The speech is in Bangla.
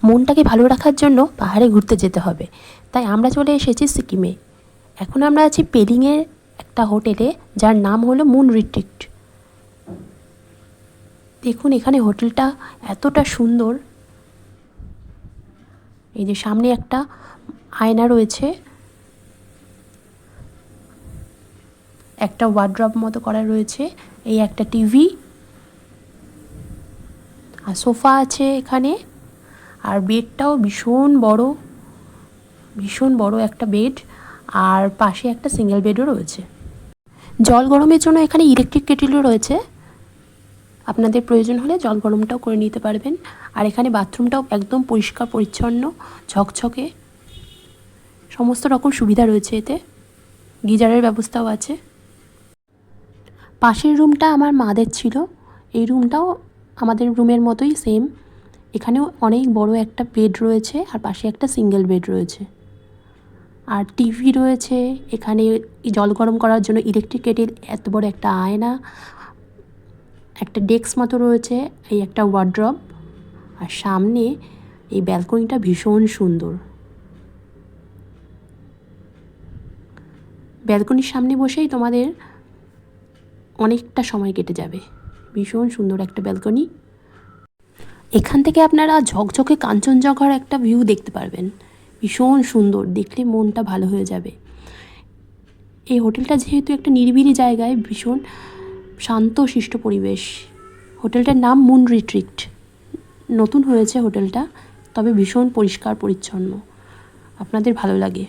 মনটাকে ভালো রাখার জন্য পাহাড়ে ঘুরতে যেতে হবে, তাই আমরা চলে এসেছি সিকিমে। এখন আমরা আছি পেলিংয়ের একটা হোটেলে, যার নাম হলো মুন রিট্রিট। দেখুন এখানে হোটেলটা এতটা সুন্দর। এই যে সামনে একটা আয়না রয়েছে, একটা ওয়ার্ড্রব মতো করা রয়েছে, এই একটা টিভি আর সোফা আছে এখানে। আর বেডটাও ভীষণ বড় একটা বেড, আর পাশে একটা সিঙ্গেল বেডও রয়েছে। জল গরমের জন্য এখানে ইলেকট্রিক কেটেলও রয়েছে, আপনাদের প্রয়োজন হলে জল গরমটাও করে নিতে পারবেন। আর এখানে বাথরুমটাও একদম পরিষ্কার পরিচ্ছন্ন, ঝকঝকে, সমস্ত রকম সুবিধা রয়েছে এতে। গিজারের ব্যবস্থাও আছে। পাশের রুমটা আমার মাদের ছিল, এই রুমটাও আমাদের রুমের মতোই সেম। এখানেও অনেক বড় একটা বেড রয়েছে, আর পাশে একটা সিঙ্গেল বেড রয়েছে, আর টিভি রয়েছে এখানে। জল গরম করার জন্য ইলেকট্রিক কেটেল, এত বড় একটা আয়না, একটা ডেস্ক মতো রয়েছে, এই একটা ওয়ার্ড্রব। আর সামনে এই ব্যালকনিটা ভীষণ সুন্দর। ব্যালকনির সামনে বসেই তোমাদের অনেকটা সময় কেটে যাবে। ভীষণ সুন্দর একটা ব্যালকনি। এখান থেকে আপনারা ঝকঝকে কাঞ্চনজঙ্ঘার একটা ভিউ দেখতে পারবেন, ভীষণ সুন্দর, দেখলে মনটা ভালো হয়ে যাবে। এই হোটেলটা যেহেতু একটা নিরিবিলি জায়গায়, ভীষণ শান্ত শিষ্ট পরিবেশ। হোটেলটার নাম মুন রিট্রিট, নতুন হয়েছে হোটেলটা, তবে ভীষণ পরিষ্কার পরিচ্ছন্ন, আপনাদের ভালো লাগে।